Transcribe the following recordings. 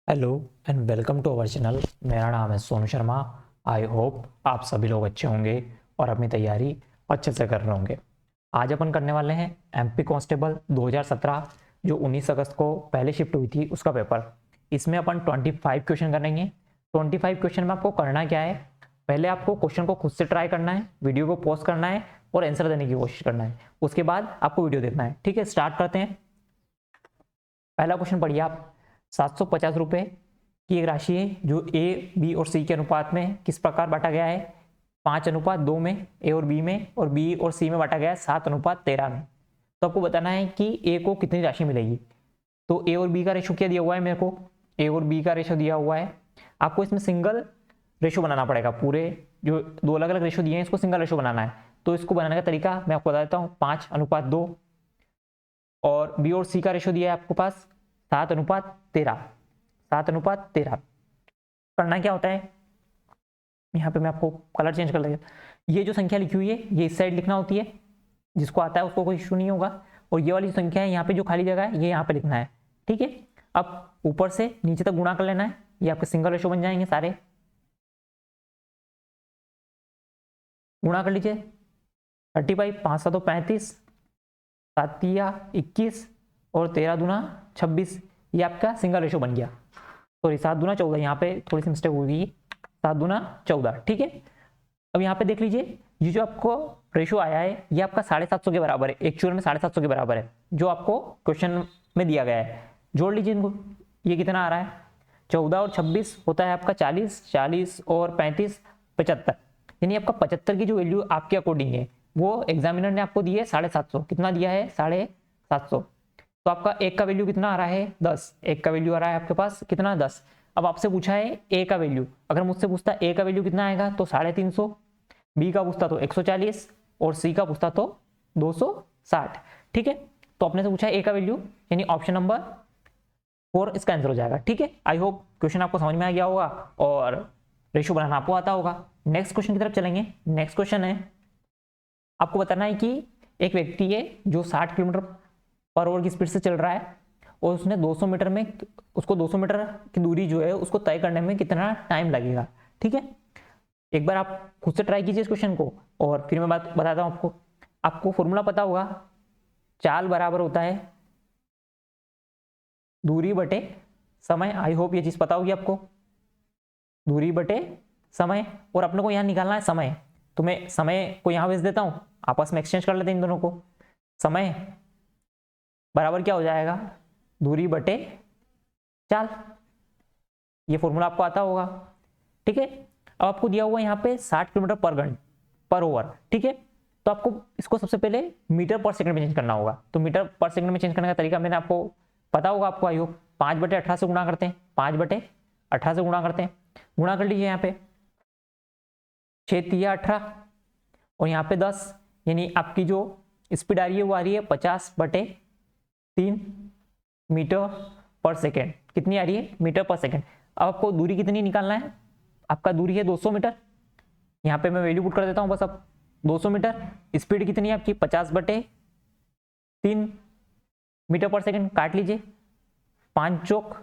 Hello and welcome to our channel. मेरा नाम है सोनू शर्मा। आई होप आप सभी लोग अच्छे होंगे और अपनी तैयारी अच्छे से कर रहे होंगे। आज अपन करने वाले हैं एमपी कांस्टेबल 2017 जो 19 अगस्त को पहले शिफ्ट हुई थी उसका पेपर। इसमें अपन 25 क्वेश्चन करेंगे। 25 क्वेश्चन में आपको करना क्या है, पहले आपको क्वेश्चन को खुद से ट्राई करना है, वीडियो को पॉज करना है और आंसर देने की कोशिश करना है। उसके बाद आपको वीडियो देखना है। ठीक है, स्टार्ट करते हैं। पहला क्वेश्चन पढ़िए आप। 750 रुपये की एक राशि है जो ए बी और सी के अनुपात में किस प्रकार बांटा गया है। 5:2 में ए और बी में, और बी और सी में बांटा गया है 7:13 में। तो आपको बताना है कि ए को कितनी राशि मिलेगी। तो ए और बी का रेशो क्या दिया हुआ है, मेरे को ए और बी का रेशो दिया हुआ है। आपको इसमें सिंगल रेशो बनाना पड़ेगा। पूरे जो दो अलग अलग रेशो दिए हैं इसको सिंगल रेशो बनाना है। तो इसको बनाने का तरीका मैं आपको बता देता हूँ। 5:2 और बी और सी का रेशो दिया है आपको पास 7:13। 7:13 करना क्या होता है, यहाँ पे मैं आपको कलर चेंज कर लेगा। ये जो संख्या लिखी हुई है ये इस साइड लिखना होती है, जिसको आता है उसको कोई इशू नहीं होगा। और ये वाली संख्या है यहाँ पे जो खाली जगह है ये यहाँ पे लिखना है। ठीक है, अब ऊपर से नीचे तक गुणा कर लेना है। ये आपके सिंगल रेशो बन जाएंगे सारे। गुणा कर लीजिए। 35, 5 × 7 = 35, 7 × 21 और 13×2 = 26। ये आपका सिंगल रेशो बन गया। सॉरी 7×14, यहाँ पे थोड़ी सी मिस्टेक हो गई। 7×14। ठीक है, अब यहाँ पे देख लीजिए ये जो आपको रेशो आया है ये आपका 750 के बराबर है। एक्चुअल में 750 के बराबर है जो आपको क्वेश्चन में दिया गया है। जोड़ लीजिए इनको। ये कितना आ रहा है, 14 और 26 होता है आपका 40, 40 और 35 75। यानी आपका 75 की जो वैल्यू आपके अकॉर्डिंग है वो एग्जामिनर ने आपको दी है 750। कितना दिया है, 750। तो आपका एक का वैल्यू कितना आ रहा है, 10। एक का वैल्यू आ रहा है आपके पास कितना, 10। अब आपसे पूछा है ए का वैल्यू। अगर मुझसे पूछता ए का वैल्यू कितना आएगा तो 350, बी का पूछता तो 140 और सी का पूछता तो 260। ठीक है, तो अपने से पूछा है ए का वैल्यू, यानी ऑप्शन नंबर 4 इसका आंसर हो जाएगा। ठीक है, आई होप क्वेश्चन आपको समझ में आ गया होगा और रेशो बनाना आपको आता होगा। नेक्स्ट क्वेश्चन की तरफ चलेंगे। नेक्स्ट क्वेश्चन है, आपको बताना है कि एक व्यक्ति है जो 60 किलोमीटर/आवर की स्पीड से चल रहा है और उसने 200 मीटर में, उसको 200 मीटर की दूरी जो है उसको तय करने में कितना टाइम लगेगा। ठीक है, एक बार आप खुद से ट्राई कीजिए इस क्वेश्चन को और फिर मैं बात बताता हूँ आपको। आपको फॉर्मूला पता होगा, चाल बराबर होता है दूरी बटे समय। आई होप ये चीज पता होगी आपको, दूरी बटे समय। और अपने को यहाँ निकालना है समय। तो मैं समय को यहाँ भेज देता हूँ, आपस में एक्सचेंज कर लेते हैं इन दोनों को। समय बराबर क्या हो जाएगा, दूरी बटे चाल। ये फॉर्मूला आपको आता होगा। ठीक है, अब आपको दिया हुआ है यहाँ पे 60 किलोमीटर/आवर। ठीक है, तो आपको इसको सबसे पहले मीटर पर सेकंड में चेंज करना होगा। तो मीटर पर सेकंड में चेंज करने का तरीका मैंने आपको पता होगा आपको। आई होप 5/18 से गुणा करते हैं। 5/18 से गुणा करते हैं। गुणा कर लीजिए यहाँ पे 6×3 = 18 और यहाँ पे 10, यानी आपकी जो स्पीड आ रही है वो आ रही है 50/3 मीटर पर सेकेंड। कितनी आ रही है, मीटर पर सेकेंड। अब आपको दूरी कितनी निकालना है, आपका दूरी है 200 मीटर। यहाँ पे मैं वैल्यू पुट कर देता हूँ बस। अब 200 मीटर, स्पीड कितनी है आपकी 50/3 मीटर पर सेकेंड। काट लीजिए 5 चौक,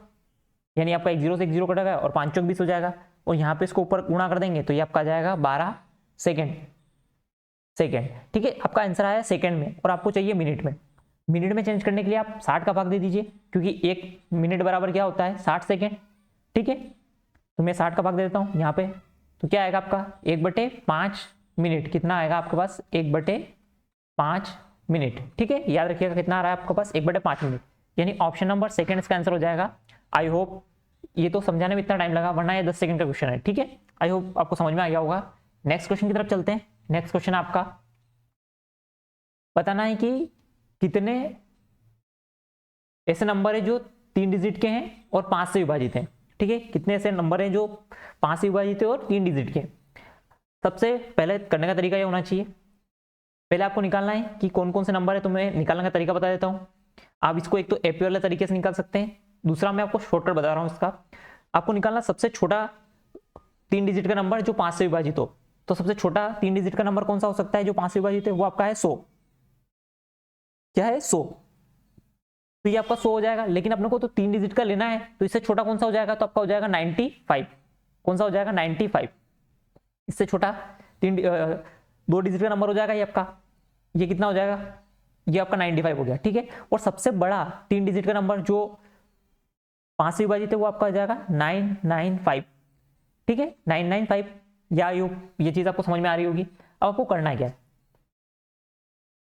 यानी आपका 1 0 से 1 0 कटेगा और 5 चौक 20 हो जाएगा। और यहाँ पे इसको ऊपर गुणा कर देंगे तो ये आपका आ जाएगा 12 सेकेंड। ठीक है, आपका आंसर आया सेकेंड में और आपको चाहिए मिनट में। मिनट में चेंज करने के लिए आप 60 का भाग दे दीजिए, क्योंकि 1 मिनट बराबर क्या होता है, 60 सेकेंड। ठीक है, तो मैं 60 का भाग दे देता हूँ यहाँ पे। तो क्या आएगा आपका 1/5 मिनट। कितना आएगा आपके पास, 1/5 मिनट। ठीक है, याद रखिएगा कितना आ रहा है आपके पास, 1/5 मिनट। यानी ऑप्शन नंबर सेकेंड इसका आंसर हो जाएगा। आई होप ये तो समझाने में इतना टाइम लगा, वरना ये 10 सेकंड का क्वेश्चन है। ठीक है, आई होप आपको समझ में आ गया होगा। नेक्स्ट क्वेश्चन की तरफ चलते हैं। नेक्स्ट क्वेश्चन आपका बताना है कि कितने ऐसे नंबर है जो 3 डिजिट के हैं और 5 से विभाजित हैं। ठीक है, कितने ऐसे नंबर हैं जो 5 से विभाजित है और 3 डिजिट के। सबसे पहले करने का तरीका यह होना चाहिए, पहले आपको निकालना है कि कौन कौन से नंबर है। तो मैं निकालने का तरीका बता देता हूँ। आप इसको एक तो एपी वाले तरीके से निकाल सकते हैं, दूसरा मैं आपको शॉर्टकट बता रहा हूँ इसका। आपको निकालना सबसे छोटा 3 डिजिट का नंबर जो 5 से विभाजित हो। तो सबसे छोटा 3 डिजिट का नंबर कौन सा हो सकता है जो 5 से विभाजित है, वो आपका है 100। क्या है, 100। तो ये आपका 100 हो जाएगा, लेकिन अपने को तो 3 डिजिट का लेना है, तो इससे छोटा कौन सा हो जाएगा, तो आपका हो जाएगा 95। कौन सा हो जाएगा, 95। इससे छोटा 2 डिजिट का नंबर हो जाएगा ये आपका, ये कितना हो जाएगा, ये आपका 95 हो गया, ठीक है। और सबसे बड़ा 3 डिजिट का नंबर जो 5 से विभाजित है वो आपका हो जाएगा 995, ठीक है, 995। ये चीज आपको समझ में आ रही होगी। अब आपको करना क्या है,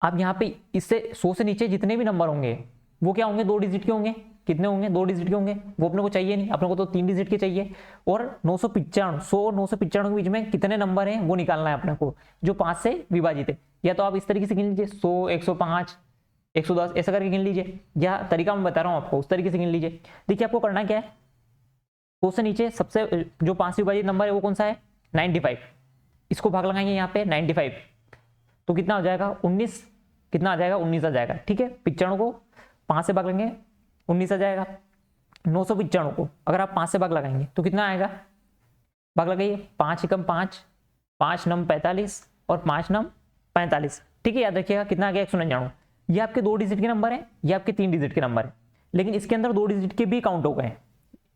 आप यहाँ पे इससे 100 से नीचे जितने भी नंबर होंगे वो क्या होंगे, 2 डिजिट के होंगे। कितने होंगे, 2 डिजिट के होंगे, वो अपने को चाहिए नहीं, अपने को तो 3 डिजिट के चाहिए। और 995, 100 995 के बीच में कितने नंबर हैं वो निकालना है अपने को, जो 5 से विभाजित है। या तो आप इस तरीके से गिन लीजिए, 100, 105, 110 ऐसा करके गिन लीजिए, या तरीका मैं बता रहा हूँ आपको उस तरीके से गिन लीजिए। देखिए आपको करना क्या है, 100 से नीचे सबसे जो 5 से विभाजित नंबर है वो कौन सा है, 95। इसको भाग लगाएंगे यहाँ पे 95, तो कितना हो जाएगा 19, कितना आ जाएगा 19 आ जाएगा, ठीक है। 95 को 5 से भाग लेंगे 19 आ जाएगा। 995 को अगर आप 5 से भाग लगाएंगे तो कितना आएगा, भाग लगाइए, 5 एकम 5, 5 नम 45 और 5 नम 45, ठीक है। याद रखिएगा कितना आ गया 199। ये आपके 2 डिजिट के नंबर है, ये आपके 3 डिजिट के नंबर है, लेकिन इसके अंदर 2 डिजिट के भी काउंट हो गए।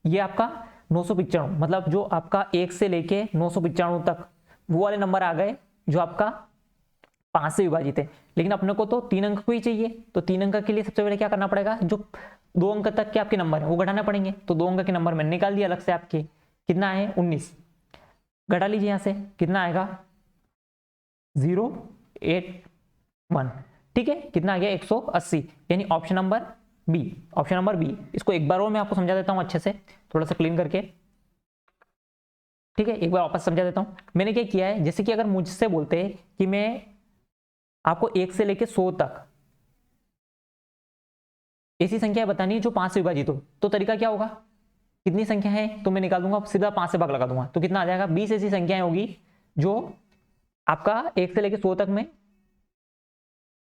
ये आपका 995, मतलब जो आपका 1 से लेके 995 तक वो वाले नंबर आ गए जो आपका 5 से विभाजित है। लेकिन अपने को तो 3 अंक को ही चाहिए, तो 3 अंक के लिए सबसे पहले क्या करना पड़ेगा, जो 2 अंक तक के आपके नंबर है वो घटाना पड़ेंगे। तो 2 अंक के नंबर मैंने निकाल दिया अलग से आपके, कितना है 19, घटा लीजिए यहाँ से, कितना आएगा 081, ठीक है। कितना आ गया 180, यानी option number B, option number B. इसको एक बार और मैं आपको समझा देता हूँ अच्छे से, थोड़ा सा क्लीन करके, ठीक है। एक बार वापस समझा देता हूँ मैंने क्या किया है। जैसे कि अगर मुझसे बोलते हैं कि मैं आपको 1 से लेके 100 तक ऐसी संख्या बतानी है जो 5 से विभाजित हो, तो तरीका क्या होगा, कितनी संख्या है तो मैं निकाल दूंगा, सीधा 5 से भाग लगा दूंगा, तो कितना आ जाएगा 20 ऐसी संख्याएं होगी जो आपका 1 से लेके 100 तक में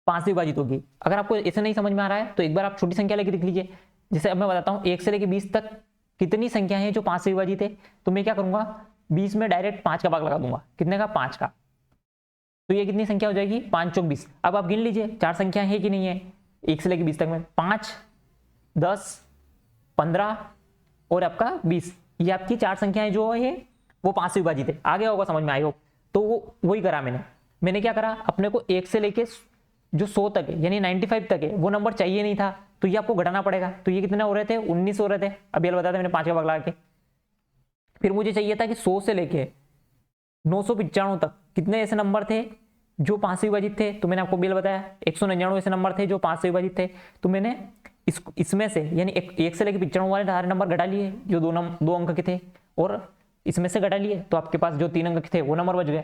5 से विभाजित होगी। अगर आपको ऐसे नहीं समझ में आ रहा है तो एक बार आप छोटी संख्या लेके देख लीजिए। जैसे अब मैं बताता हूँ 1 से लेके 20 तक कितनी संख्या है जो 5 से विभाजित है, तो मैं क्या करूंगा 20 में डायरेक्ट 5 का भाग लगा दूंगा, कितने का 5 का, तो ये कितनी संख्या हो जाएगी 5 चौक 20। अब आप गिन लीजिए 4 संख्या है कि नहीं है 1 से लेके 20 तक में, 5, 10, 15 और आपका 20, ये आपकी 4 संख्याएं जो है वो 5 से विभाजित है। आ गया होगा समझ में, आई होप। तो वही करा मैंने क्या करा, अपने को 1 से लेके जो 100 तक है यानी 95 तक है वो नंबर चाहिए नहीं था, तो ये आपको घटाना पड़ेगा। तो ये कितने हो रहे थे 19 हो रहे थे, अब ये बताया था मैंने 5 का भाग लगा के। फिर मुझे चाहिए था कि 100 से लेके 995 तक कितने ऐसे नंबर थे जो 5 से विभाजित थे, तो मैंने आपको बिल बताया 199 ऐसे नंबर थे जो 5 से विभाजित थे। तो मैंने इसमें से यानी 1 से लेके 95 वाले सारे नंबर घटा लिए जो 2 अंक के थे, और इसमें से घटा लिए तो आपके पास जो 3 अंक के थे वो नंबर बच गए।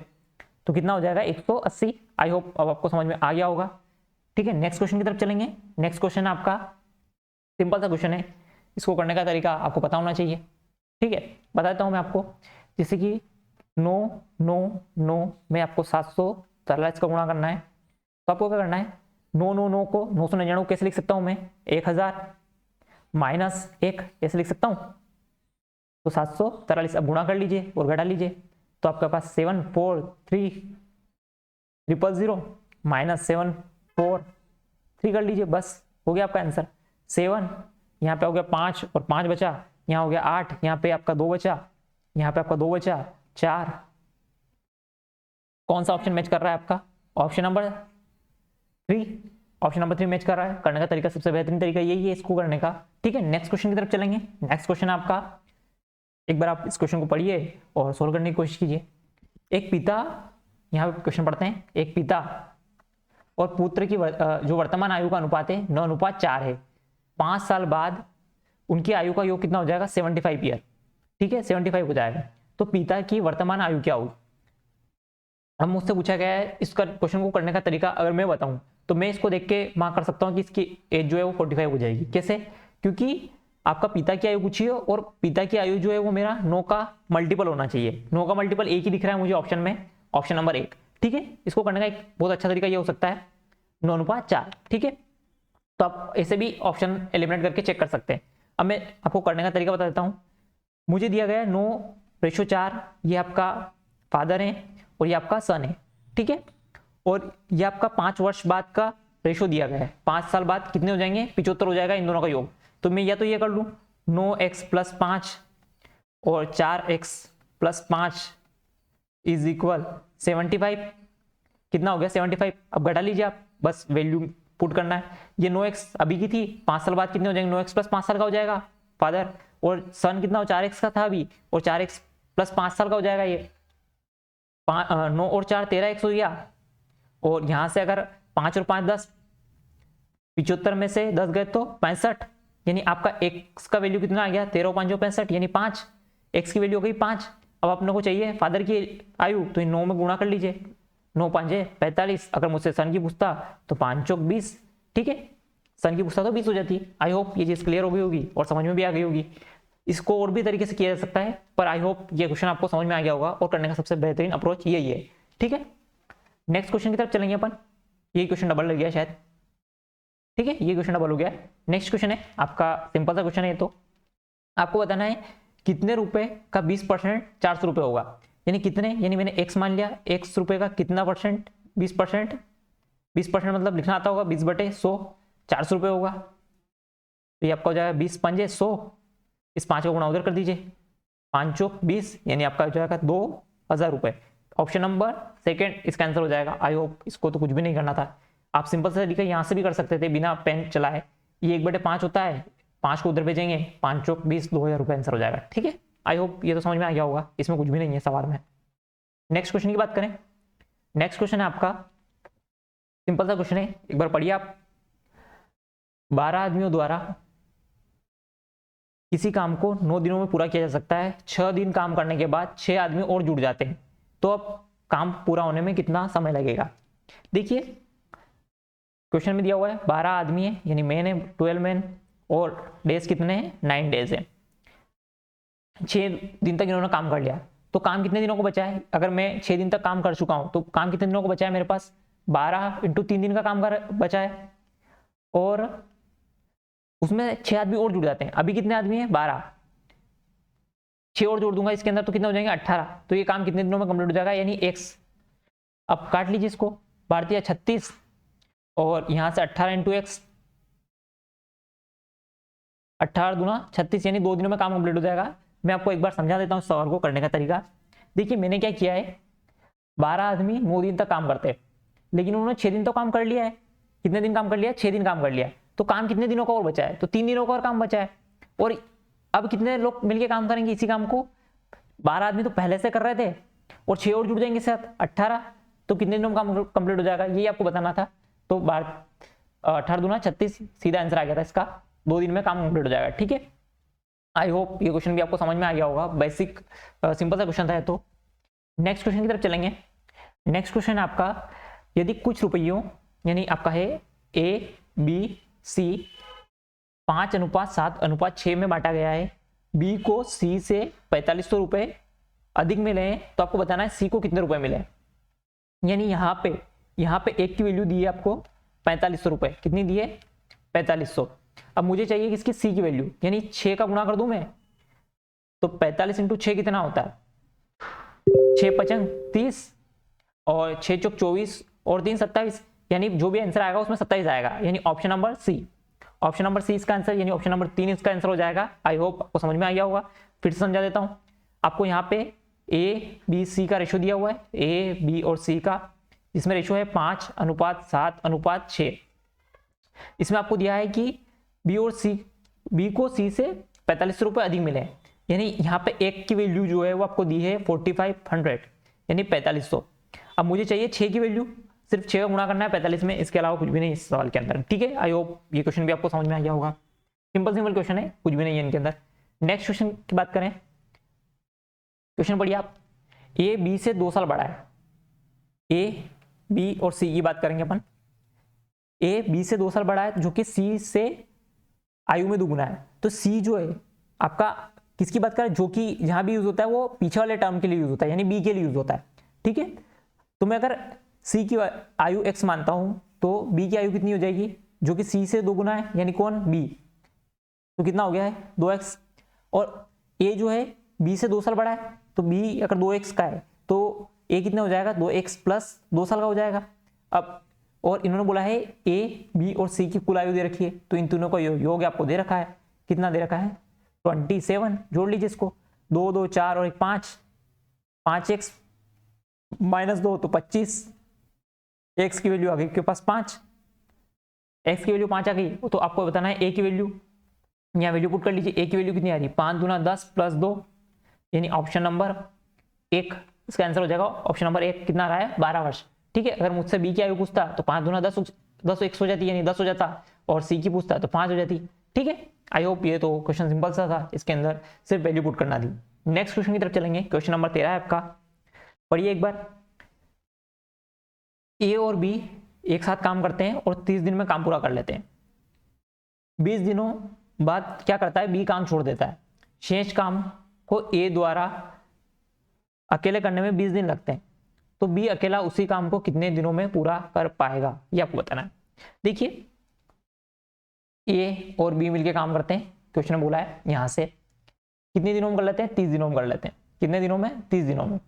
तो कितना हो जाएगा 180। आई होप अब आपको समझ में आ गया होगा, ठीक है। नेक्स्ट क्वेश्चन की तरफ चलेंगे। नेक्स्ट क्वेश्चन आपका सिंपल सा क्वेश्चन है, इसको करने का तरीका आपको पता होना चाहिए, ठीक है। बताता हूँ मैं आपको, जैसे कि 9 9 9 में आपको 743 का गुणा करना है, तो आपको क्या करना है 9 9 9 को 999 कैसे लिख सकता हूँ मैं, 1000 माइनस 1 ऐसे लिख सकता हूँ, तो 743 अब गुणा कर लीजिए और घटा लीजिए, तो आपके पास 743000 माइनस 743 कर लीजिए, बस हो गया आपका आंसर। 7 यहाँ पे हो गया 5 और 5 बचा, यहाँ हो गया 8, यहाँ पे आपका 2 बचा, यहाँ पे आपका 2 बचा 4। कौन सा ऑप्शन मैच कर रहा है आपका, option number 3, option number 3 match कर रहा है। करने का तरीका सबसे बेहतरीन तरीका यही है इसको करने का, ठीक है। नेक्स्ट क्वेश्चन की तरफ चलेंगे। नेक्स्ट क्वेश्चन आपका, एक बार आप इस क्वेश्चन को पढ़िए और सोल्व करने की कोशिश कीजिए। एक पिता, यहाँ पे क्वेश्चन पढ़ते हैं, एक पिता और पुत्र की जो वर्तमान आयु का अनुपात है 9:4 है। 5 साल बाद उनकी आयु का योग कितना हो जाएगा 75 ईयर, ठीक है 75 हो जाएगा। तो पिता की वर्तमान आयु क्या होगी। अब मुझसे पूछा गया है इसका क्वेश्चन को करने का तरीका, अगर मैं बताऊं तो मैं इसको देख के मार्क कर सकता हूं कि इसकी एज जो है वो 45 हो जाएगी। कैसे, क्योंकि आपका पिता की आयु पूछी है और पिता की आयु जो है वो मेरा 9 का मल्टीपल होना चाहिए। 9 का मल्टीपल 1 ही दिख रहा है मुझे ऑप्शन में, ऑप्शन नंबर 1, ठीक है। इसको करने का एक बहुत अच्छा तरीका ये हो सकता है 9:4, ठीक है। तो आप ऐसे भी ऑप्शन एलिमिनेट करके चेक कर सकते हैं। अब मैं आपको करने का तरीका बता देता हूँ। मुझे दिया गया है 9:4, ये आपका फादर है और ये आपका सन है, ठीक है। और ये आपका 5 वर्ष बाद का रेशो दिया गया है, 5 साल बाद कितने हो जाएंगे, 75 हो जाएगा इन दोनों का योग। तो मैं या तो ये कर लूँ 9x + 5 और 4x + 5 इज इक्वल 75। कितना हो गया 75। अब घटा लीजिए आप, बस वैल्यू पुट करना है। ये 9x अभी की थी, 5 साल बाद कितने हो जाएंगे, 9x + 5 साल का हो जाएगा फादर, और सन कितना हो 4x का था अभी, और 4x + 5 साल का हो जाएगा ये 9 और 4 13x हो गया। और यहां से अगर 5 और 5 10, 75 में से 10 गए तो 65, यानी आपका x का वैल्यू कितना आ गया 13 और 5 65, यानी 5, x की वैल्यू हो गई 5। अब अपने को चाहिए फादर की आयु, तो 9 में गुणा कर लीजिए, 9 5 45। अगर मुझसे सन की पूछता तो 5 चौक 20, ठीक है, सन की पूछता तो 20 हो जाती। आई होप ये चीज़ क्लियर हो गई होगी और समझ में भी आ गई होगी। इसको और भी तरीके से किया जा सकता है, पर आई होप ये क्वेश्चन आपको समझ में आ गया होगा और करने का सबसे बेहतरीन अप्रोच यही है, ठीक है। नेक्स्ट क्वेश्चन की तरफ चलेंगे अपन। ये क्वेश्चन डबल लग गया शायद, ठीक है, ये क्वेश्चन डबल हो गया। नेक्स्ट क्वेश्चन है आपका, सिंपल सा क्वेश्चन है। तो आपको बताना है कितने रुपए का 20% 400 रुपये होगा, यानी कितने, यानी मैंने x मान लिया, x रुपए का कितना परसेंट, 20%, 20% मतलब लिखना आता होगा 20/100, 400 रुपये होगा। तो ये आपका हो जाएगा 20 पंजे 100, इस 5 का गुणा उधर कर दीजिए, 5 चौक 20, यानी आपका हो जाएगा 2000 रुपये। ऑप्शन नंबर सेकंड इसका आंसर हो जाएगा। आई होप इसको तो कुछ भी नहीं करना था, आप सिंपल से लिखा यहाँ से भी कर सकते थे बिना पेन चलाए। ये 1/5 होता है, 5 को उधर भेजेंगे, 5 चौक 20, 2000 रुपये आंसर हो जाएगा, ठीक है। आई होप ये तो समझ में आ गया होगा, इसमें कुछ भी नहीं है सवाल में। नेक्स्ट क्वेश्चन की बात करें। नेक्स्ट क्वेश्चन है आपका, सिंपल सा क्वेश्चन है, एक बार पढ़िए आप। 12 आदमियों द्वारा किसी काम को 9 दिनों में पूरा किया जा सकता है। 6 दिन काम करने के बाद 6 आदमी और जुड़ जाते हैं, तो अब काम पूरा होने में कितना समय लगेगा। देखिए क्वेश्चन में दिया हुआ है 12 आदमी है, यानी मैन है 12 मैन, और डेज कितने हैं 9 डेज है। 6 दिन तक इन्होंने काम कर लिया, तो काम कितने दिनों को बचा है। अगर मैं 6 दिन तक काम कर चुका हूं तो काम कितने दिनों को बचा है मेरे पास, 12 × 3 दिन का काम बचा है, और उसमें 6 आदमी और जुड़ जाते हैं। अभी कितने आदमी हैं 12, 6 और जोड़ दूंगा इसके अंदर तो कितने हो जाएंगे 18। तो ये काम कितने दिनों में कंप्लीट हो जाएगा, यानी x। अब काट लीजिए इसको, भारतीय 36 और यहां से 18 × x, 18 दूना 36, यानी 2 दिनों में काम कंप्लीट हो जाएगा। मैं आपको एक बार समझा देता हूँ सवाल को करने का तरीका। देखिए मैंने क्या किया है, 12 आदमी 9 दिन तक काम करते हैं, लेकिन उन्होंने 6 दिन तो काम कर लिया है। कितने दिन काम कर लिया, 6 दिन काम कर लिया, तो काम कितने दिनों का और बचा है, तो 3 दिनों का और काम बचा है। और अब कितने लोग मिलके काम करेंगे इसी काम को, 12 आदमी तो पहले से कर रहे थे और 6 और जुड़ जाएंगे साथ 18, तो कितने दिनों में काम कंप्लीट हो जाएगा, ये आपको बताना था। तो 18 दूना 36, सीधा आंसर आ गया था इसका, 2 दिन में काम कंप्लीट हो जाएगा, ठीक है। आई होप ये क्वेश्चन भी आपको समझ में आ गया होगा, बेसिक सिंपल सा क्वेश्चन था। तो नेक्स्ट क्वेश्चन की तरफ चलेंगे। नेक्स्ट क्वेश्चन है आपका, यदि कुछ रुपयों, यानी आपका है ABC 5:7:6 में बांटा गया है, B को C से 4500 रुपये अधिक मिले हैं, तो आपको बताना है C को कितने रुपए मिले। यानी यहाँ पे एक की वैल्यू दी है आपको 4500 रुपये, कितनी दी है 4500। अब मुझे चाहिए किसकी, C की वैल्यू, यानी 6 का गुणा कर दूं मैं, तो 45 × 6 कितना होता है, 6 5 30 और 6 चौक 24 और 3 27, यानी जो भी आंसर आएगा उसमें 27 आएगा, यानी option number C. Option number C इसका आंसर, यानी ऑप्शन नंबर 3 इसका आंसर हो जाएगा। आई होप आपको समझ में आ गया होगा। फिर से समझा देता हूं आपको, यहाँ पे ABC का रेशो दिया हुआ है, A B और C का, जिसमें रेशो है 5:7:6। इसमें आपको दिया है कि B को C से 4500 रुपये अधिक मिले, यानी यहाँ पे एक की वैल्यू जो है वो आपको दी है 4500, यानी 4500। अब मुझे चाहिए 6 की वैल्यू, सिर्फ 6 का गुणा करना है 45 में, इसके अलावा कुछ भी नहीं इस सवाल के अंदर, ठीक है। आई होप ये क्वेश्चन भी आपको समझ में आ गया होगा। सिंपल क्वेश्चन है, कुछ भी नहीं है इनके अंदर। नेक्स्ट क्वेश्चन की बात करें, क्वेश्चन पढ़िए आप। A B से 2 साल बड़ा है, A B और C की बात करेंगे अपन। A B से 2 साल बड़ा है, जो कि C से आयु में दुगुना है। तो C जो है आपका किसकी बात करें, जो कि जहां भी यूज होता है वो पीछे वाले टर्म के लिए यूज होता है, यानी B के लिए यूज होता है, ठीक है। तो मैं अगर C की आयु x मानता हूं, तो B की आयु कितनी हो जाएगी, जो कि C से 2 गुना है, यानी कौन, B, तो कितना हो गया है 2x। और A जो है B से 2 साल बड़ा है, तो B अगर 2x का है तो A कितना हो जाएगा 2x + 2 साल का हो जाएगा। अब और इन्होंने बोला है ए, बी और सी की कुल आयु दे रखी है, तो इन तीनों का योग आपको दे रखा है। कितना दे रखा है? 27। जोड़ लीजिए इसको, 2 2 4 और 1 5, 5x -2 तो 25। x की वैल्यू आ गई आपके पास 5, x की वैल्यू 5 आ गई, तो आपको बताना है a की वैल्यू। यहाँ वैल्यू पुट कर लीजिए, a की वैल्यू कितनी आ रही है? 5 दूना 10 प्लस 2, यानी ऑप्शन नंबर 1 इसका आंसर हो जाएगा। ऑप्शन नंबर 1 कितना रहा है? 12 वर्ष। ठीक है, अगर मुझसे बी की आयु पूछता तो 5 दूना 10 x हो जाती, यानी 10 हो जाता, और सी की पूछता तो 5 हो जाती। ठीक है, आई होप ये तो क्वेश्चन सिंपल सा था, इसके अंदर सिर्फ वैल्यू पुट करना थी। नेक्स्ट क्वेश्चन की तरफ चलेंगे। क्वेश्चन नंबर 13 है आपका, पढ़िए एक बार। ए और बी एक साथ काम करते हैं और 30 दिन में काम पूरा कर लेते हैं। 20 दिनों बाद क्या करता है? बी काम छोड़ देता है। शेष काम को ए द्वारा अकेले करने में 20 दिन लगते हैं, तो बी अकेला उसी काम को कितने दिनों में पूरा कर पाएगा, ये आपको बताना है। देखिए, ए और बी मिलके काम करते हैं, क्वेश्चन में बोला है यहां से कितने दिनों में कर लेते हैं? 30 दिनों में कर लेते हैं। कितने दिनों में? 30 दिनों में।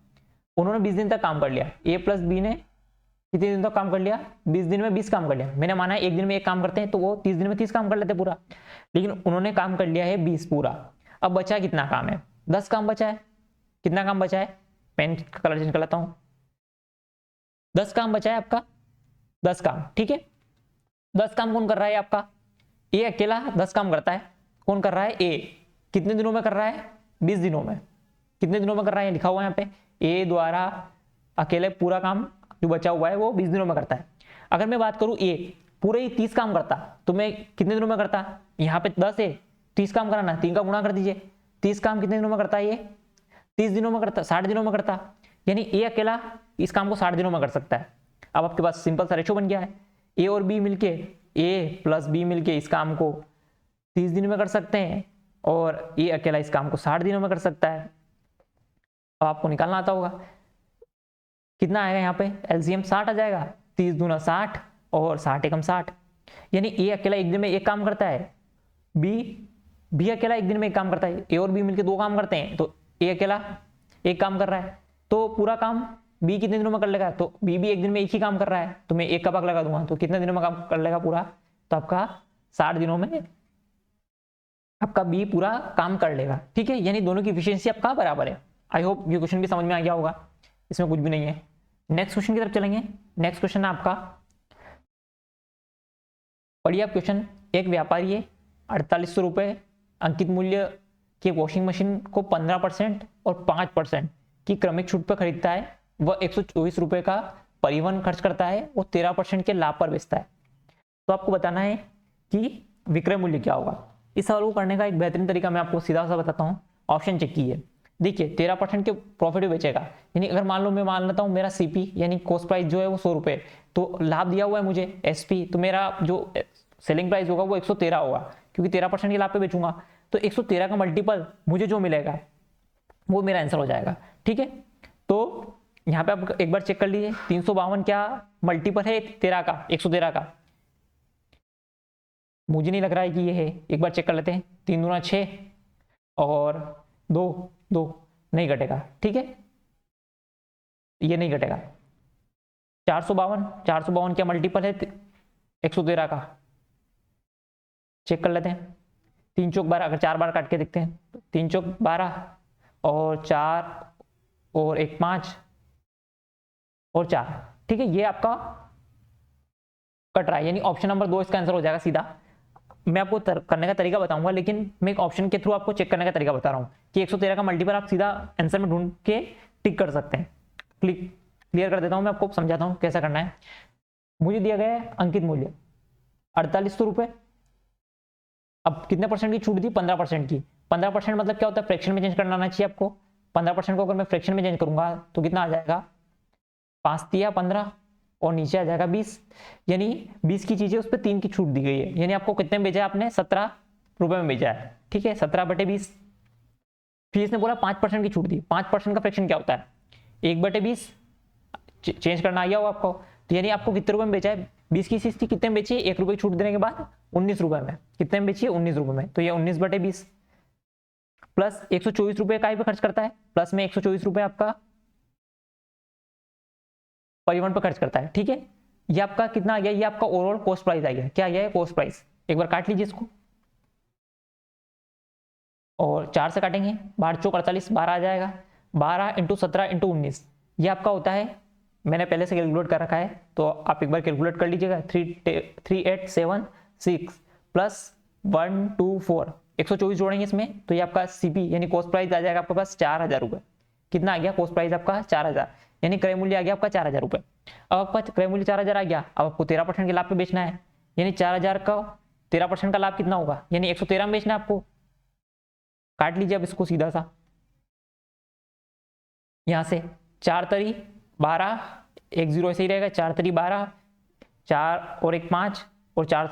उन्होंने 20 दिन तक काम कर लिया। ए प्लस बी ने कितने दिन तक काम कर लिया? 20 दिन में 20 काम कर लिया। मैंने माना है एक दिन में एक काम करते हैं, तो वो 30 दिन में 30 काम कर लेते पूरा, लेकिन उन्होंने काम कर लिया है 20 पूरा। अब बचा कितना काम है? 10 काम बचा है। कितना काम बचा है? पेन का कलर चेंज कर लेता हूं। 10 काम बचा है आपका, 10 काम। ठीक है, 10 काम कौन कर रहा है आपका? ए अकेला 10 काम करता है। कौन कर रहा है? ए। कितने दिनों में कर रहा है? 20 दिनों में। कितने दिनों में कर रहा है? लिखा हुआ है यहाँ पे, ए द्वारा अकेले पूरा काम जो बचा हुआ है वो 20 दिनों में करता है। अगर मैं बात करूं ए पूरे ही 30 काम करता, तो मैं कितने दिनों में करता? यहाँ पे 10 है, 30 काम कराना, 3 का गुणा कर दीजिए। 30 काम कितने दिनों में करता है? ये 30 दिनों में करता, 60 दिनों में करता, यानी ए अकेला इस काम को 60 दिनों में कर सकता है। अब आपके पास सिंपल सा रेशो बन गया है, ए और बी मिलके, ए प्लस बी मिलके इस काम को 30 दिन में कर सकते हैं, और ए अकेला इस काम को 60 दिनों में कर सकता है। अब आपको निकालना आता होगा, कितना आएगा यहाँ पे? एलसीएम 60 आ जाएगा। 30 दूना 60 और 60 एकम 60, यानी ए अकेला एक दिन में एक काम करता है, बी अकेला एक दिन में एक काम करता है। ए और बी मिलके 2 काम करते हैं, तो ए अकेला एक काम कर रहा है, तो पूरा काम बी कितने दिनों में कर लेगा? तो बी भी एक दिन में एक ही काम कर रहा है, तो मैं एक का भाग लगा दूंगा, तो कितने दिनों में काम कर लेगा पूरा? तो आपका 60 दिनों में आपका बी पूरा काम कर लेगा। ठीक है, यानी दोनों की एफिशिएंसी आपका बराबर है। आई होप ये क्वेश्चन भी समझ में आ गया होगा, इसमें कुछ भी नहीं है। नेक्स्ट क्वेश्चन की तरफ चलेंगे। नेक्स्ट क्वेश्चन है आपका, पढ़िए आप क्वेश्चन। एक व्यापारी है 4800 रुपये अंकित मूल्य के वॉशिंग मशीन को 15% और 5% की क्रमिक छूट पर खरीदता है। वह 124 रुपये का परिवहन खर्च करता है, वो 13% के लाभ पर बेचता है। तो आपको बताना है कि विक्रय मूल्य क्या होगा। इस सवाल को करने का एक बेहतरीन तरीका मैं आपको सीधा सा बताता हूँ, ऑप्शन चेक कीजिए। देखिए 13% के प्रॉफिट में बेचेगा, यानी अगर मान लो मैं मान लेता हूँ मेरा सीपी यानी कॉस्ट प्राइस जो है वो 100 रुपये, तो लाभ दिया हुआ है मुझे एसपी, तो मेरा जो सेलिंग प्राइस होगा वो 113 होगा, क्योंकि 13% के लाभ पे बेचूंगा। तो 113 का मल्टीपल मुझे जो मिलेगा वो मेरा आंसर हो जाएगा। ठीक है, तो यहाँ पे आप एक बार चेक कर लीजिए, 352 क्या मल्टीपल है 13 का, 113 का? मुझे नहीं लग रहा है कि ये है, एक बार चेक कर लेते हैं। 3 दूना 6 और 2 नहीं घटेगा। ठीक है, ये नहीं घटेगा। 452 क्या मल्टीपल है 113 का? चेक कर लेते हैं। 3 चौक 12, अगर 4 बार काट के देखते हैं तो 3 चौक 12 और 4 और 1 5 और 4। ठीक है, ये आपका कट रहा है, यानी ऑप्शन नंबर 2 इसका आंसर हो जाएगा सीधा। मैं आपको करने का तरीका बताऊंगा, लेकिन मैं एक ऑप्शन के थ्रू आपको चेक करने का तरीका बता रहा हूँ कि 113 का मल्टीपल आप सीधा आंसर में ढूंढ के टिक कर सकते हैं। क्लियर कर देता हूँ, मैं आपको समझाता हूँ कैसा करना है। मुझे दिया गया है अंकित मूल्य 4800 रुपये। अब कितने परसेंट की छूट दी? 15% की। 15% मतलब क्या होता है? फ्रैक्शन में चेंज करना आना चाहिए आपको। 15% को अगर मैं फ्रैक्शन में चेंज करूंगा तो कितना आ जाएगा? 5 तिया 15 और नीचे आ जाएगा 20, यानी 20 की चीजें उस पर 3 की छूट दी गई है, यानी आपको कितने में बेचा है आपने? 17 रुपए में बेचा है। ठीक है, 17/20। फिर इसने बोला 5% की छूट दी। 5% का फ्रैक्शन क्या होता है? 1/20। चेंज करना आ गया हो आपको, तो यानी आपको कितने रुपए में बेचा है? 20 की चीज थी, कितने में बेची? 1 रुपए की छूट देने के बाद 19 रुपए में। कितने में बेची है? 19 रुपए में। तो ये 19/20 प्लस 124 रुपए का पे खर्च करता है, प्लस में 124 रुपए आपका परिवहन पर खर्च करता है। ठीक है, ये आपका कितना आ गया, ये आपका ओवरऑल कॉस्ट प्राइस आ गया। क्या आ गया है? Cost price. एक बार काट लीजिए इसको और 4 से काटेंगे, 12 चौक 48, 12 आ जाएगा। 12 इंटू 17 इंटू 19 ये आपका होता है, मैंने पहले से कैलकुलेट कर रखा है तो आप एक बार कैलकुलेट कर लीजिएगा। 3876 प्लस 124, 124 जोड़ेंगे इसमें तो ये आपका सीपी यानी कॉस्ट प्राइस आ जाएगा आपके पास 4000 रुपये। कितना आ गया? कॉस्ट प्राइस आपका 4000, यानी क्रय मूल्य आ गया आपका 4000 रुपये। अब आपका क्रय मूल्य 4000 आ गया, अब आपको 13% के लाभ पे बेचना है, यानी 4000 का 13% का लाभ कितना होगा, यानी 113 में बेचना है आपको। काट लीजिए अब इसको सीधा सा, यहां से 4 तरी 12, 1 0 ऐसे ही रहेगा, 4 तरी 12, 4 और 1 5 और 4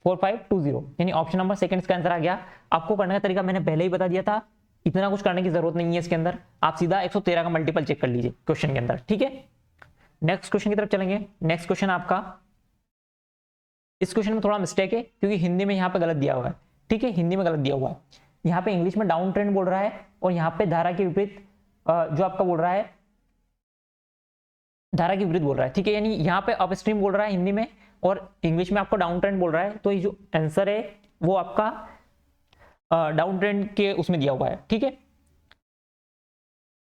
4 5 2 0, यानी ऑप्शन नंबर सेकंड का आंसर आ गया। आपको करने का तरीका मैंने पहले ही बता दिया था, इतना कुछ करने की जरूरत नहीं है इसके अंदर, आप सीधा 113 का मल्टीपल चेक कर लीजिए क्वेश्चन के अंदर, ठीक है। नेक्स्ट क्वेश्चन की तरफ चलेंगे। नेक्स्ट क्वेश्चन आपका, इस क्वेश्चन में थोड़ा मिस्टेक है क्योंकि हिंदी में यहाँ पे गलत दिया हुआ है, ठीक है, हिंदी में गलत दिया हुआ है। यहाँ पे इंग्लिश में डाउन ट्रेंड बोल रहा है और यहाँ पे धारा के विपरीत जो आपका बोल रहा है, धारा के विपरीत बोल रहा है, ठीक है, यानी यहाँ पे अपस्ट्रीम बोल रहा है हिंदी में और इंग्लिश में आपको डाउन ट्रेंड बोल रहा है, तो ये जो आंसर है वो आपका डाउन ट्रेंड के उसमें दिया हुआ है, ठीक है,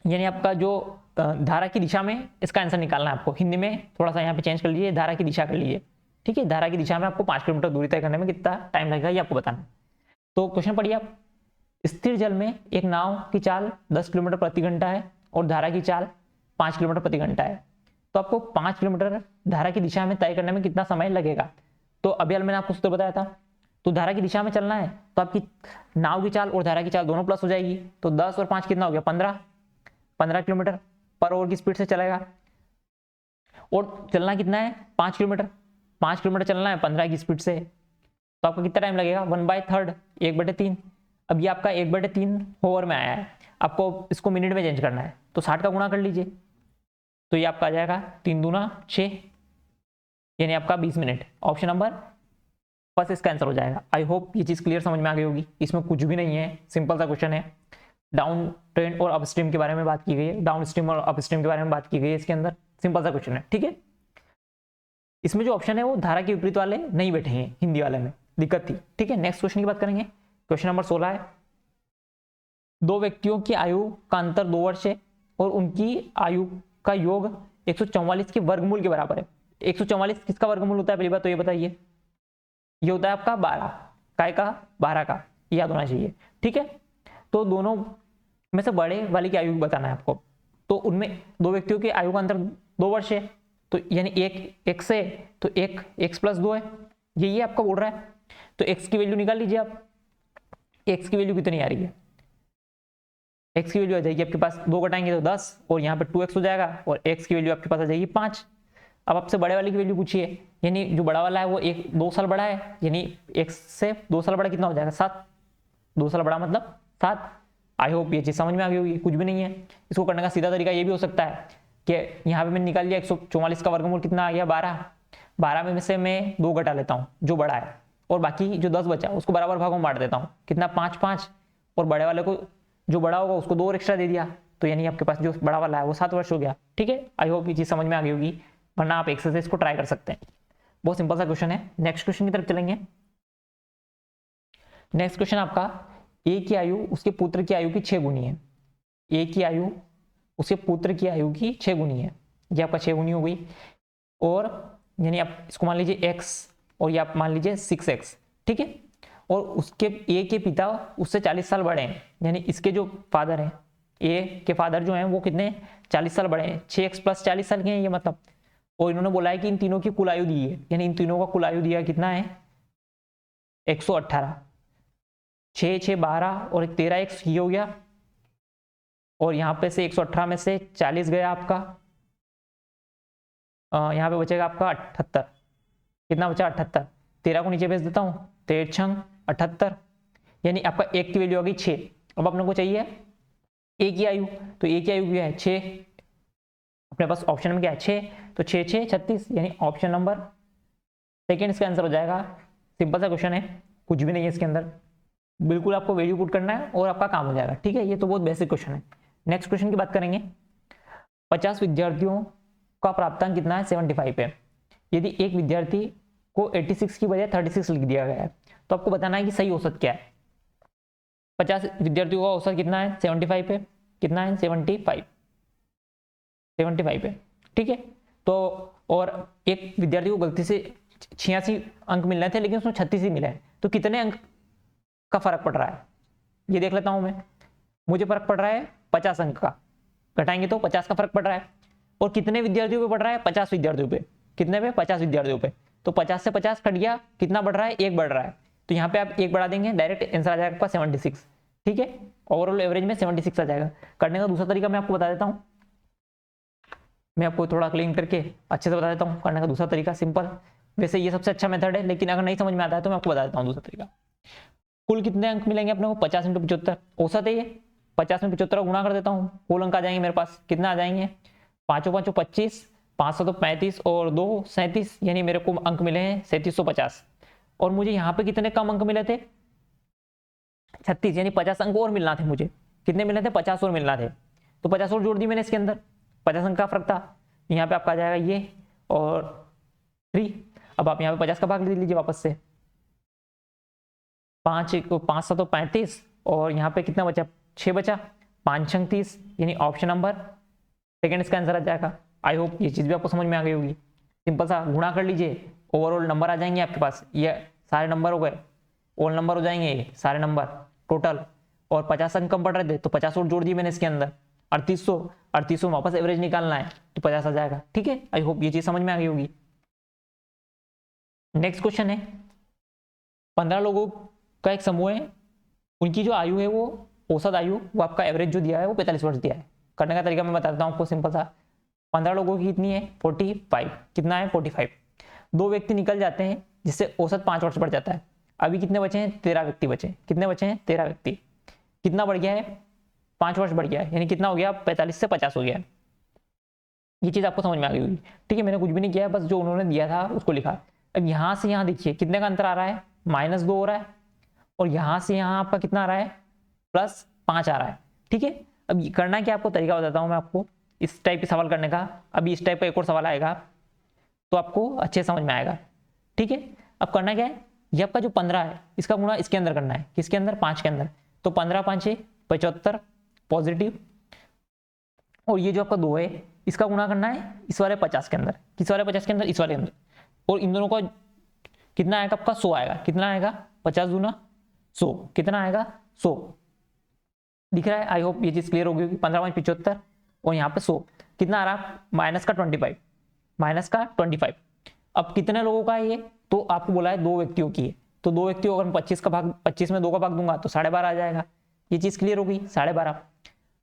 यानी आपका जो धारा की दिशा में इसका आंसर निकालना है आपको। हिंदी में थोड़ा सा यहाँ पे चेंज कर लीजिए, धारा की दिशा कर लीजिए, ठीक है, धारा की दिशा में आपको 5 किलोमीटर दूरी तय करने में कितना टाइम लगेगा ये आपको बताना है। तो क्वेश्चन पढ़िए आप, स्थिर जल में एक नाव की चाल 10 किलोमीटर प्रति घंटा है और धारा की चाल 5 किलोमीटर प्रति घंटा है, तो आपको 5 किलोमीटर धारा की दिशा में तय करने में कितना समय लगेगा। तो अभी मैंने आपको सूत्र बताया था, तो धारा की दिशा में चलना है तो आपकी नाव की चाल और धारा की चाल दोनों प्लस हो जाएगी, तो 10 और 5 कितना हो गया 15 किलोमीटर पर आवर की स्पीड से चलेगा। और चलना कितना है 5 किलोमीटर, 5 किलोमीटर चलना है 15 की स्पीड से, तो आपको कितना टाइम लगेगा 1/3, 1/3। अब ये आपका 1/3 ओवर में आया है, आपको इसको मिनट में चेंज करना है, तो 60 का गुणा कर लीजिए, तो ये आपका आ जाएगा 3 दूना 6, यानी आपका 20 मिनट। ऑप्शन नंबर फर्स्ट इसका आंसर हो जाएगा। आई होप ये चीज़ क्लियर समझ में आ गई होगी, इसमें कुछ भी नहीं है, सिंपल सा क्वेश्चन है। डाउन ट्रेंड और अपस्ट्रीम के बारे में बात की गई है, डाउन स्ट्रीम और अपस्ट्रीम के बारे में बात की गई है इसके अंदर, सिंपल सा क्वेश्चन है, ठीक है। इसमें जो ऑप्शन है वो धारा के विपरीत वाले नहीं बैठे हैं, हिंदी वाले में दिक्कत थी, ठीक है। नेक्स्ट क्वेश्चन की बात करेंगे। क्वेश्चन नंबर 16 है, दो व्यक्तियों की आयु का अंतर 2 वर्ष है और उनकी आयु का योग 144 के वर्गमूल के बराबर है। 144 किसका वर्गमूल होता है पहली बात तो ये बताइए, ये होता है आपका 12 काय का 12 का, याद होना चाहिए, ठीक है। तो दोनों में से बड़े वाले की आयु बताना है आपको, तो उनमें दो व्यक्तियों की आयु का अंतर 2 वर्ष है, तो यानी एक x है तो एक x + 2 है, ये आपका बोल रहा है, तो x की वैल्यू निकाल लीजिए आप। x की वैल्यू कितनी आ रही है, x की वैल्यू आ जाएगी आपके पास 2 घटाएंगे तो 10 और यहाँ पे 2x हो जाएगा और x की वैल्यू आपके पास आ जाएगी 5। अब आपसे बड़े वाले की वैल्यू पूछिए, यानी जो बड़ा वाला है वो 2 साल बड़ा है, यानी x से 2 साल बड़ा कितना हो जाएगा 7, 2 साल बड़ा मतलब 7। आई होप ये चीज़ समझ में आ गई होगी, कुछ भी नहीं है। इसको करने का सीधा तरीका ये भी हो सकता है कि यहाँ पे मैंने निकाल लिया 144 का वर्गमूल कितना आ गया 12 में से मैं 2 घटा लेता हूँ जो बड़ा है और बाकी जो 10 बचा उसको बराबर भागों में बांट देता हूँ, कितना 5 और बड़े वाले को जो बड़ा होगा उसको 2 और एक्स्ट्रा दे दिया, तो यानी आपके पास जो बड़ा वाला है वो 7 वर्ष हो गया, ठीक है। आई होप ये चीज़ समझ में आ गई होगी, वरना आप एक्सरसाइज को ट्राई कर सकते हैं, बहुत सिंपल सा क्वेश्चन है। नेक्स्ट क्वेश्चन की तरफ चलेंगे। नेक्स्ट क्वेश्चन आपका, ए की आयु उसके पुत्र की आयु की 6 गुनी है, ए की आयु उसके पुत्र की आयु की 6 गुनी है, ये आपका 6 गुनी हो गई, और यानी आप इसको मान लीजिए x और ये आप मान लीजिए 6x, ठीक है। और उसके ए के पिता उससे 40 साल बड़े हैं, यानी इसके जो फादर हैं ए के फादर जो हैं वो कितने 40 साल बड़े हैं, 6x + 40 साल के हैं ये मतलब। और इन्होंने बोला है कि इन तीनों की कुल आयु दी है, यानी इन तीनों का कुल आयु दिया कितना है 118, 6 6 12 और 13x ये हो गया, और यहाँ पे से 118 में से 40 गया आपका, यहाँ पे बचेगा आपका 78, कितना बचा 78, 13 को नीचे भेज देता हूँ, 13 छंग 78, यानी आपका एक की वैल्यू आ गई 6। अब अपने को चाहिए ए की आयु, तो ए की आयु क्या है 6, अपने पास ऑप्शन में क्या है 6, तो 6 6 36, यानी ऑप्शन नंबर सेकेंड इसका आंसर हो जाएगा। सिंपल सा क्वेश्चन है, कुछ भी नहीं है इसके अंदर, बिल्कुल आपको वैल्यू पुट करना है और आपका काम हो जाएगा, ठीक है। ये तो बहुत बेसिक क्वेश्चन है। नेक्स्ट क्वेश्चन की बात करेंगे। 50 विद्यार्थियों का प्राप्तांक कितना है 75 है, यदि एक विद्यार्थी को 86 की बजाय 36 लिख दिया गया है तो आपको बताना है कि सही औसत क्या है। 50 विद्यार्थियों का औसत कितना है, 75 है। कितना है, 75 है, ठीक है। तो और एक विद्यार्थी को गलती से 86 अंक मिलने थे लेकिन उसमें 36 ही मिले हैं, तो कितने अंक का फर्क पड़ रहा है ये देख लेता हूं मैं। मुझे फर्क पड़ रहा है 50 अंक का, घटाएंगे तो 50 का फर्क पड़ रहा है। और कितने विद्यार्थियों पे पड़ रहा है, 50 विद्यार्थियों पे। कितने पे, 50 विद्यार्थियों पे। तो 50 से 50 कट गया, कितना बढ़ रहा है, 1 बढ़ रहा है। तो यहाँ पे आप 1 बढ़ा देंगे, डायरेक्ट आंसर आ जाएगा आपका 76, ठीक है। ओवरऑल एवरेज में 76 आ जाएगा। करने का दूसरा तरीका मैं आपको बता देता हूँ, मैं आपको थोड़ा क्लीन करके अच्छे से बता देता हूँ करने का दूसरा तरीका, सिंपल। वैसे ये सबसे अच्छा मेथड है, लेकिन अगर नहीं समझ में आता है तो मैं आपको बता देता हूँ दूसरा तरीका। कुल कितने अंक मिलेंगे अपने को, 50 × 75 औसत है ये। 50 में 75 गुणा कर देता हूँ, कुल अंक आ जाएंगे मेरे पास। कितना आ जाएंगे, 5 5 25, 5 तो 35 और 2 37, यानी मेरे को अंक मिले हैं 3750। और मुझे यहाँ पे कितने कम अंक मिले थे, 36, यानी 50 अंक और मिलना थे मुझे। कितने मिलने थे, 50 और मिलना थे। तो 50 और जोड़ दी मैंने इसके अंदर, 50 अंक का फर्क था। यहाँ पे आपका आ जाएगा ये और 3। अब आप यहाँ पे 50 का भाग ले लीजिए वापस से। 5 7 तो 35 और यहाँ पे कितना बचा, 6 बचा। 5 6 30, यानी ऑप्शन नंबर सेकेंड इसका आंसर आ जाएगा। आई होप ये चीज़ भी आपको समझ में आ गई होगी। सिंपल सा गुणा कर लीजिए, ओवरऑल नंबर आ जाएंगे आपके पास। ये सारे नंबर हो गए, ऑल नंबर हो जाएंगे ये सारे नंबर टोटल। और 50 अंक कम पड़ रहे थे तो 50 और जोड़ दिए मैंने इसके अंदर, 3800 में वापस एवरेज निकालना है तो 50 आ जाएगा, ठीक है। आई होप ये चीज़ समझ में आ गई होगी। नेक्स्ट क्वेश्चन है, 15 लोगों का एक समूह है, उनकी जो आयु है वो औसत आयु, वो आपका एवरेज जो दिया है वो 45 वर्ष दिया है। करने का तरीका मैं बता देता हूँ आपको, सिंपल सा। 15 लोगों की कितनी है, 45। कितना है, 45। 2 व्यक्ति निकल जाते हैं जिससे औसत 5 वर्ष बढ़ जाता है। अभी कितने बचे हैं, 13 व्यक्ति बचे। कितने बचे हैं, 13 व्यक्ति। कितना बढ़ गया है, 5 वर्ष बढ़ गया है, यानी कितना हो गया, 45 से 50 हो गया। ये चीज़ आपको समझ में आ गई होगी, ठीक है। मैंने कुछ भी नहीं किया, बस जो उन्होंने दिया था उसको लिखा। अब यहाँ से यहाँ देखिए कितने का अंतर आ रहा है, -2 हो रहा है। और यहाँ से यहाँ आपका कितना आ रहा है, +5 आ रहा है, ठीक है। अब करना क्या, आपको तरीका बताता हूँ मैं आपको इस टाइप के सवाल करने का। अभी इस टाइप का एक और सवाल आएगा तो आपको अच्छे समझ में आएगा, ठीक है। अब करना क्या है, ये आपका जो 15 है इसका गुणा इसके अंदर करना है। किसके अंदर, 5 के अंदर। तो 15 5 75 पॉजिटिव। और ये जो आपका 2 है इसका गुणा करना है इस वाले 50 के अंदर। किस वाले 50 के अंदर, इस वाले अंदर। और इन दोनों का कितना आएगा आपका, 100 आएगा। कितना आएगा, 50 दूना 100। कितना आएगा, 100 दिख रहा है। आई होप ये चीज क्लियर होगी। 15 5 75 और यहाँ पे 100 कितना आ रहा, माइनस का 25। अब कितने लोगों का है ये, तो आपको बोला है 2 व्यक्तियों की है। तो 2 व्यक्तियों, अगर 25 में 2 का भाग दूंगा तो 12.5 आ जाएगा। ये चीज क्लियर होगी, 12.5।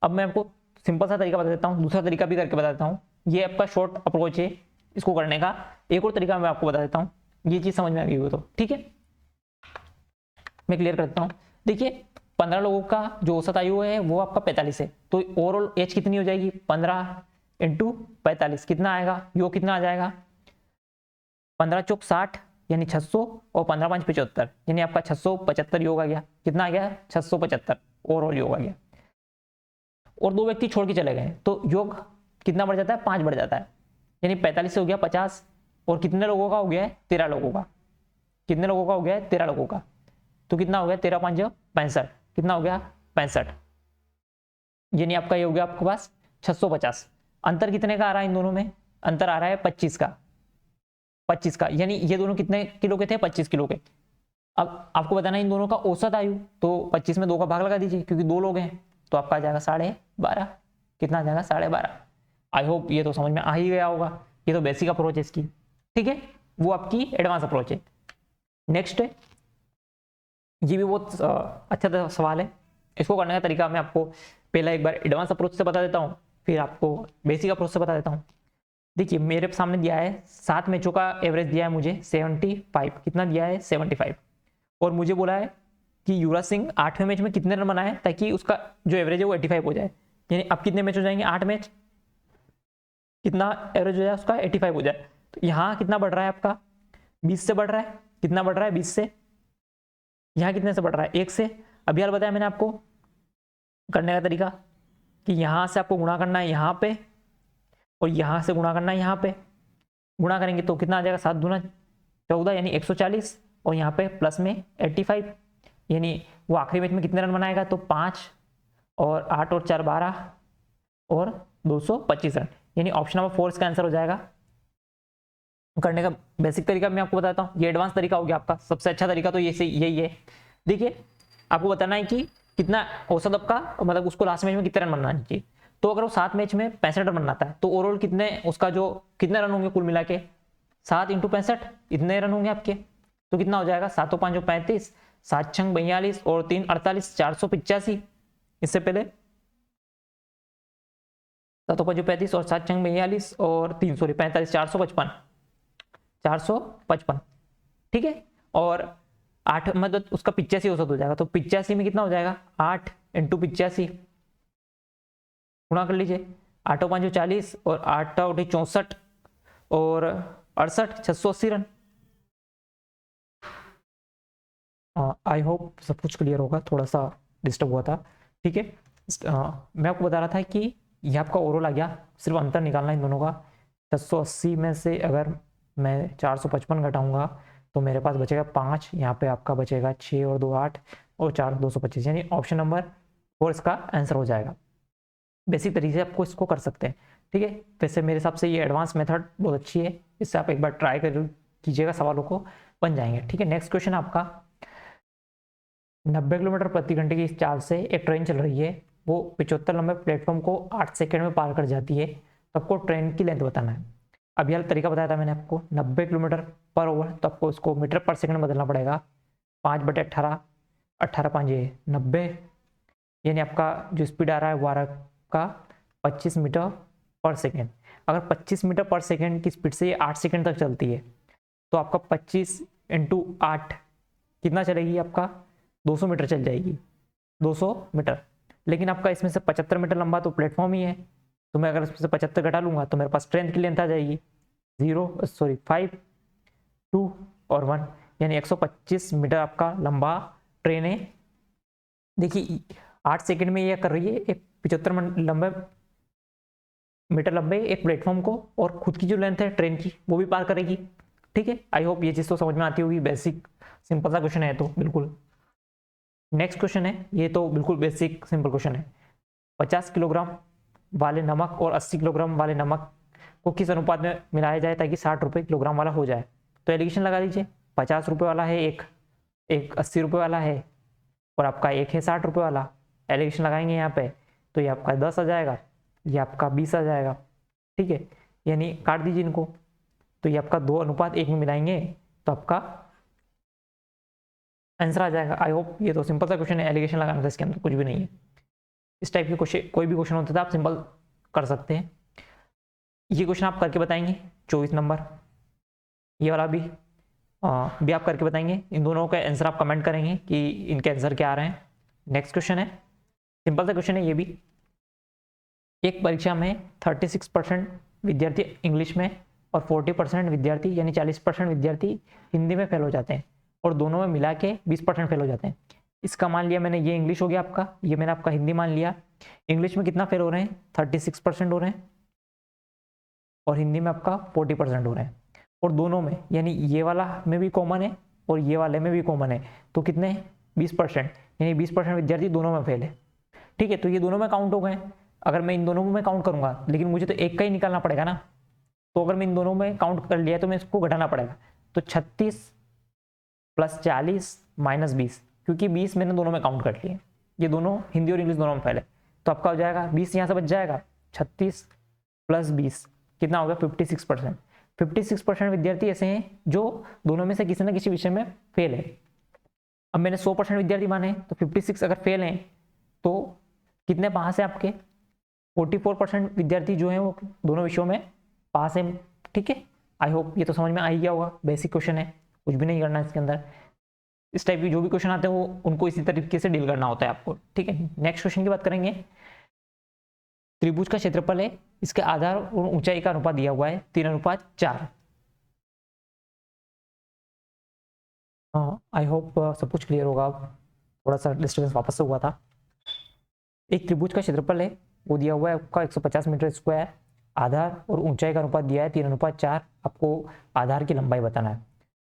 अब मैं आपको सिंपल सा तरीका बता देता हूँ, दूसरा तरीका भी करके बता देता हूँ। ये आपका शॉर्ट अप्रोच है इसको करने का। एक और तरीका मैं आपको बता देता हूँ, ये चीज समझ में आ गई हो तो ठीक है, मैं क्लियर कर देता हूँ। देखिए 15 लोगों का जो औसत आयु है वो आपका 45 है। तो ओवरऑल एज कितनी हो जाएगी, 15 × 45 कितना आएगा, योग कितना आ जाएगा, 15 चौक 60 यानी 600 और 15 5 75 यानी आपका 675 योग आ गया। कितना आ गया, 675 ओवरऑल योग आ गया। और 2 व्यक्ति छोड़ के चले गए तो योग कितना बढ़ जाता है, 5 बढ़ जाता है। यानी 45 से हो गया 50 और कितने लोगों का हो गया है, 13 लोगों का। कितने लोगों का हो गया है, 13 लोगों का। तो कितना हो गया, 13 5 65। कितना हो गया, 65। यानी आपका ये हो गया आपके पास 650। अंतर कितने का आ रहा है इन दोनों में, अंतर आ रहा है 25 का। 25 का, यानी ये दोनों कितने किलो के थे, 25 किलो के। अब आपको बताना इन दोनों का औसत आयु, तो 25 में 2 का भाग लगा दीजिए क्योंकि 2 लोग हैं। तो आपका आ जाएगा 12.5। कितना आ जाएगा, 12.5। आई होप ये तो समझ में आ ही गया होगा। ये तो बेसिक अप्रोच है इसकी, ठीक है। वो आपकी एडवांस अप्रोच है। नेक्स्ट है, ये भी बहुत अच्छा सवाल है। इसको करने का तरीका मैं आपको पहला एक बार एडवांस अप्रोच से बता देता हूँ, फिर आपको बेसिक अप्रोच से बता देता हूँ। देखिए मेरे सामने दिया है 7 मैचों का एवरेज दिया है मुझे 75। कितना दिया है, 75। और मुझे बोला है कि युवराज सिंह 8वें मैच में कितने रन बनाए ताकि उसका जो एवरेज है वो 85 हो जाए। यानी अब कितने मैच हो जाएंगे, 8 मैच, कितना एवरेज हो जाए उसका, 85 हो जाए। तो यहाँ कितना बढ़ रहा है आपका, 20 से बढ़ रहा है। कितना बढ़ रहा है, 20 से। यहाँ कितने से बढ़ रहा है, 1 से। अभी हाल बताया मैंने आपको करने का तरीका कि यहाँ से आपको गुणा करना है यहाँ पे और यहाँ से गुणा करना है यहाँ पे। गुणा करेंगे तो कितना आ जाएगा, 7 दूना 14 यानी 140, और यहाँ पे प्लस में 85 यानी वो आखिरी मैच में कितने रन बनाएगा, तो 5 और 8 और 4 12 और 225 रन, यानी ऑप्शन नंबर 4 इसका आंसर हो जाएगा। करने का बेसिक तरीका मैं आपको बताता हूँ, ये एडवांस तरीका हो गया आपका। सबसे अच्छा तरीका तो यही है। देखिए आपको बताना है कि कितना औसत आपका, मतलब उसको लास्ट मैच में कितने रन बनना चाहिए। तो अगर वो 7 मैच में 65 रन बनाता है तो ओवरऑल कितने उसका जो कितने रन होंगे कुल मिला के, 7 × 65 इतने रन होंगे आपके। तो कितना हो जाएगा, 7 5 35, 7 6 42 और 3 48, 485। इससे पहले 7 5 35 और 7 6 42 और 3 45, 455, ठीक है। और 8 मतलब उसका 85 औसत हो जाएगा। तो 85 में कितना हो जाएगा, 8 × 85 गुणा कर लीजिए, 8 5 40 और 8 64 और 68, 680 रन। आई होप सब कुछ क्लियर होगा, थोड़ा सा डिस्टर्ब हुआ था, ठीक है। मैं आपको बता रहा था कि ये आपका ओवरऑल आ गया, सिर्फ अंतर निकालना इन दोनों का। 680 में से अगर मैं 455 घटाऊंगा तो मेरे पास बचेगा 5, यहाँ पे आपका बचेगा 6 और 2 8 और 4 225, यानी ऑप्शन नंबर 4 इसका आंसर हो जाएगा। बेसिक तरीके से आपको इसको कर सकते हैं, ठीक है। वैसे मेरे हिसाब से ये एडवांस मेथड बहुत अच्छी है, इससे आप एक बार ट्राई कर कीजिएगा, सवालों को बन जाएंगे, ठीक है। नेक्स्ट क्वेश्चन आपका, 90 किलोमीटर प्रति घंटे की चाल से एक ट्रेन चल रही है, वो 75 लंबे प्लेटफॉर्म को 8 सेकंड में पार कर जाती है, तो आपको ट्रेन की लेंथ बताना है। अब यह तरीका बताया था मैंने आपको, 90 किलोमीटर पर आवर, तो आपको इसको मीटर पर सेकंड में बदलना पड़ेगा। 5/18, 18 5 90, यानी आपका जो स्पीड आ रहा है वो आ रहा है का 25 मीटर पर सेकेंड। अगर 25 मीटर पर सेकेंड की स्पीड से ये 8 सेकेंड तक चलती है तो आपका 25 × 8 कितना चलेगी, आपका 200 मीटर चल जाएगी, 200 मीटर। लेकिन आपका इसमें से 75 मीटर लंबा तो प्लेटफॉर्म ही है, तो मैं अगर इसमें से 75 घटा लूंगा तो मेरे पास ट्रेन की लेंथ आ जाएगी 5 2 और 1, यानी 125 मीटर आपका लंबा ट्रेन है। देखिए 8 सेकंड में यह कर रही है, एक 75 मीटर लंबे एक प्लेटफॉर्म को, और खुद की जो लेंथ है ट्रेन की वो भी पार करेगी, ठीक है। आई होप ये चीज़ तो समझ में आती होगी, बेसिक सिंपल सा क्वेश्चन है तो बिल्कुल। नेक्स्ट क्वेश्चन है, ये तो बिल्कुल बेसिक सिंपल क्वेश्चन है। 50 किलोग्राम वाले नमक और 80 किलोग्राम वाले नमक को किस अनुपात में मिलाया जाए ताकि 60 रुपये किलोग्राम वाला हो जाए। तो एलिगेशन लगा दीजिए, 50 रुपये वाला है एक 80 रुपये वाला है, और आपका एक है 60 रुपये वाला। एलिगेशन लगाएंगे यहाँ पे तो ये आपका 10 आ जाएगा, ये आपका 20 आ जाएगा, ठीक है। यानी काट दीजिए इनको, तो ये आपका 2:1 में मिलाएंगे तो आपका आंसर आ जाएगा। आई होप ये तो सिंपल सा क्वेश्चन है, एलिगेशन लगाना था, इसके अंदर कुछ भी नहीं है। इस टाइप के क्वेश्चन कोई भी क्वेश्चन होता था आप सिंपल कर सकते हैं। ये क्वेश्चन आप करके बताएंगे 24 नंबर, ये वाला भी आप करके बताएंगे। इन दोनों का आंसर आप कमेंट करेंगे कि इनके आंसर क्या आ रहे हैं। नेक्स्ट क्वेश्चन है, सिंपल सा क्वेश्चन है ये भी। एक परीक्षा में 36% विद्यार्थी इंग्लिश में और 40% विद्यार्थी यानी 40% विद्यार्थी हिंदी में फेल हो जाते हैं, और दोनों में मिला के 20% फेल हो जाते हैं। इसका मान लिया मैंने, ये इंग्लिश हो गया आपका, ये मैंने आपका हिंदी मान लिया। इंग्लिश में कितना फेल हो रहे हैं, 36% हो रहे हैं, और हिंदी में आपका 40% हो रहे हैं। और दोनों में यानी ये वाला में भी कॉमन है और ये वाले में भी कॉमन है, तो कितने 20%, यानी 20% विद्यार्थी दोनों में फेल है, ठीक है। तो ये दोनों में काउंट हो गए। अगर मैं इन दोनों में काउंट करूंगा, लेकिन मुझे तो एक का ही निकालना पड़ेगा ना, तो अगर मैं इन दोनों में काउंट कर लिया तो मैं इसको घटाना पड़ेगा। तो 36 + 40 - 20, क्योंकि 20 मैंने दोनों में काउंट कर लिए, ये दोनों हिंदी और इंग्लिश दोनों में फेल है, तो आपका हो जाएगा 20 यहाँ से बच जाएगा, 36 + 20 कितना होगा 56%। 56% विद्यार्थी ऐसे हैं जो दोनों में से किसी ना किसी विषय में फेल है। अब मैंने 100% विद्यार्थी माने, तो 56 अगर फेल हैं तो कितने पास है आपके, 44% विद्यार्थी जो हैं वो दोनों विषयों में पास है, ठीक है। आई होप ये तो समझ में आ ही गया होगा, बेसिक क्वेश्चन है, कुछ भी नहीं करना है इसके अंदर। इस टाइप के जो भी क्वेश्चन आते हैं वो उनको इसी तरीके से डील करना होता है आपको, ठीक है। नेक्स्ट क्वेश्चन की बात करेंगे। त्रिभुज का क्षेत्रफल है, इसके आधार और ऊंचाई का अनुपात दिया हुआ है 3:4। आई होप सब कुछ क्लियर होगा। थोड़ा सा डिस्टर्बेंस वापस से हुआ था। एक त्रिभुज का क्षेत्रफल है, वो दिया हुआ है आपका 150 मीटर स्क्वायर, आधार और ऊंचाई का अनुपात दिया है 3:4, आपको आधार की लंबाई बताना है।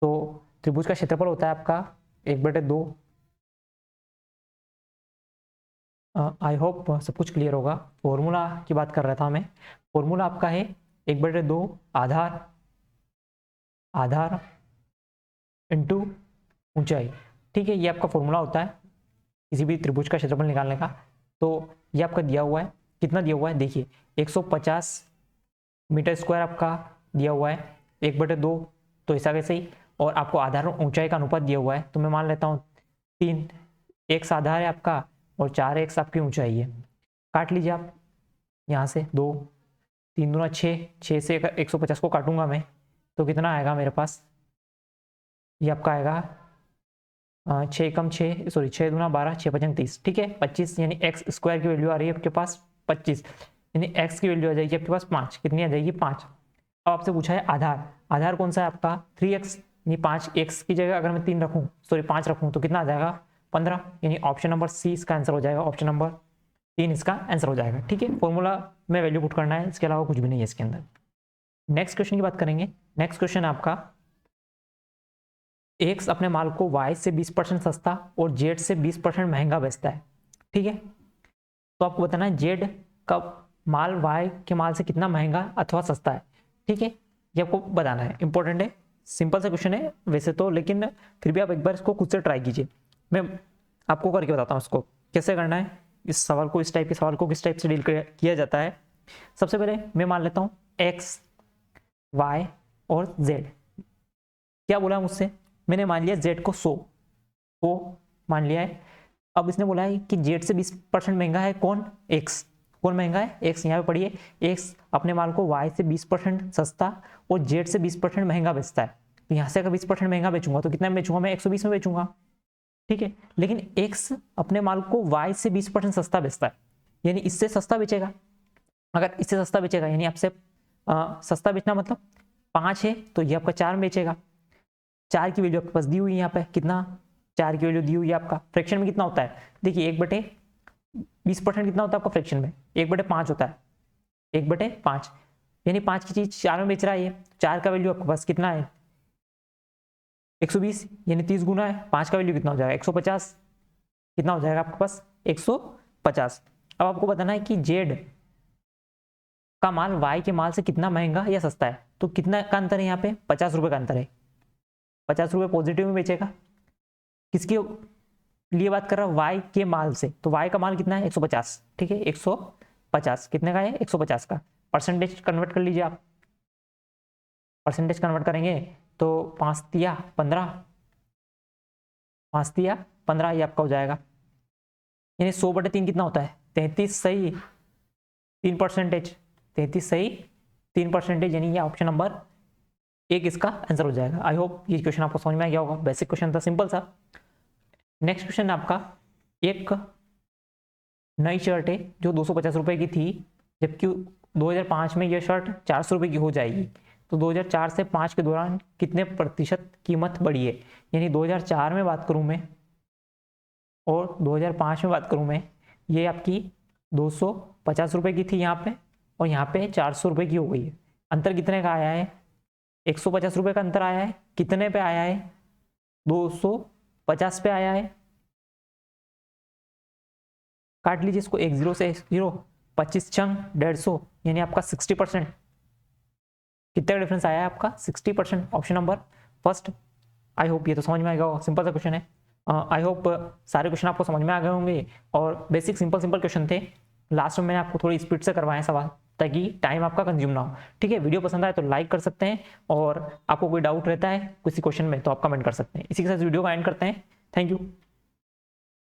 तो त्रिभुज का क्षेत्रफल होता है आपका 1/2। आई होप सब कुछ क्लियर होगा। फॉर्मूला की बात कर रहा था मैं। फॉर्मूला आपका है 1/2 आधार इंटू ऊंचाई। ठीक है, ये आपका फॉर्मूला होता है किसी भी त्रिभुज का क्षेत्रफल निकालने का। तो ये आपका दिया हुआ है, कितना दिया हुआ है देखिए, 150 मीटर स्क्वायर आपका दिया हुआ है 1/2, तो ऐसा कैसे ही। और आपको आधार और ऊंचाई का अनुपात दिया हुआ है, तो मैं मान लेता हूँ 3x आधार है आपका और 4x आपकी ऊंचाई है। काट लीजिए आप यहाँ से 2, 3 दूना 6, 6 से 150 को काटूंगा मैं, तो कितना आएगा मेरे पास, ये आपका आएगा 6 कम 6, सॉरी 6 दूना 12, 6 पचंग 30। ठीक है, 25 यानी एक्स स्क्वायर की वैल्यू आ रही है आपके पास 25, यानी एक्स की वैल्यू आ जाएगी आपके पास 5। कितनी आ जाएगी 5। अब आपसे पूछा है आधार, आधार कौन सा है आपका 3x, यानी 5x की जगह अगर मैं 3 रखूँ, सॉरी 5 रखूँ, तो कितना आ जाएगा 15, यानी ऑप्शन नंबर सी इसका आंसर हो जाएगा, ऑप्शन नंबर 3 इसका आंसर हो जाएगा। ठीक है, फॉर्मूला में वैल्यू पुट करना है, इसके अलावा कुछ भी नहीं है इसके अंदर। नेक्स्ट क्वेश्चन की बात करेंगे। नेक्स्ट क्वेश्चन आपका एक्स अपने माल को वाई से 20% सस्ता और जेड से 20% महंगा बेचता है। ठीक है, तो आपको बताना है जेड का माल वाई के माल से कितना महंगा अथवा सस्ता है। ठीक है, ये आपको बताना है, इंपॉर्टेंट है, सिंपल सा क्वेश्चन है वैसे तो, लेकिन फिर भी आप एक बार इसको खुद से ट्राई कीजिए। मैं आपको करके बताता हूँ इसको कैसे करना है, इस सवाल को, इस टाइप के सवाल को किस टाइप से डील किया जाता है। सबसे पहले मैं मान लेता हूँ एक्स, वाई और जेड। क्या बोला मुझसे, मैंने मान लिया जेड को 100 मान लिया है। अब इसने बोला है कि जेड से 20% महंगा है कौन, एक्स। कौन महंगा है, एक्स। यहाँ पे पढ़िए, एक्स अपने माल को वाई से 20% सस्ता और जेड से 20% महंगा बेचता है। तो यहाँ से अगर 20% महंगा बेचूंगा तो कितना में बेचूंगा मैं, 120 में बेचूंगा। ठीक है, लेकिन एक्स अपने माल को वाई से 20% सस्ता बेचता है, यानी इससे सस्ता बेचेगा। अगर इससे सस्ता बेचेगा यानी आपसे सस्ता बेचना मतलब 5 है, तो ये आपका 4 में बेचेगा। 4 की वैल्यू आपके पास दी हुई है यहाँ पे, कितना 4 की वैल्यू दी हुई है आपका। फ्रैक्शन में कितना होता है, देखिए 1/20% कितना होता है आपका फ्रैक्शन में, 1/5 होता है, 1/5, यानी 5 की चीज 4 में बेच रहा है ये। 4 का वैल्यू आपके पास कितना है 120, यानी 30 गुना है। 5 का वैल्यू कितना हो जाएगा 150, कितना हो जाएगा आपके पास 150। अब आपको बताना है कि जेड का माल वाई के माल से कितना महंगा या सस्ता है। तो कितना का अंतर है यहाँ पे, 50 रुपए का अंतर है। 50 रुपए पॉजिटिव में बेचेगा, किसके लिए बात कर रहा है, वाई के माल से। तो वाई का माल कितना है 150। ठीक है, 150 कितने का है 150 का। परसेंटेज कन्वर्ट कर लीजिए आप, परसेंटेज कन्वर्ट करेंगे तो 5 तिया 15, 5 तिया 15 ये आपका हो जाएगा, यानी 100/3 कितना होता है 33 सही 3%, 33 सही 3%, यानी ये ऑप्शन नंबर 1 इसका आंसर हो जाएगा। आई होप ये क्वेश्चन आपको समझ में आ गया होगा, बेसिक क्वेश्चन था, सिंपल सा। नेक्स्ट क्वेश्चन आपका, एक नई शर्ट है जो 250 रुपए की थी, जबकि 2005 में यह शर्ट 400 रुपए की हो जाएगी, तो 2004 से 5 के दौरान कितने प्रतिशत कीमत बढ़ी है। यानी 2004 में बात करूं मैं और 2005 में बात करूं मैं, ये आपकी 250 रुपए की थी यहाँ पे, और यहाँ पे 400 रुपए की हो गई है। अंतर कितने का आया है 150 रुपए का अंतर आया है। कितने पे आया है 250 पे आया है। काट लीजिए इसको, 1 0 से 0, 25 छंग 150, यानी आपका 60%। कितना का डिफरेंस आया है आपका 60%, option number first. I hope ये तो समझ में आएगा, सिंपल सा क्वेश्चन है। आई होप सारे क्वेश्चन आपको समझ में आ गए होंगे, और बेसिक सिंपल क्वेश्चन थे। लास्ट में मैंने आपको थोड़ी स्पीड से करवाए सवाल, ताकि टाइम आपका कंज्यूम ना हो। ठीक है, वीडियो पसंद आए तो लाइक कर सकते हैं, और आपको कोई डाउट रहता है किसी क्वेश्चन में तो आप कमेंट कर सकते हैं। इसी के साथ वीडियो को एंड करते हैं। Thank you.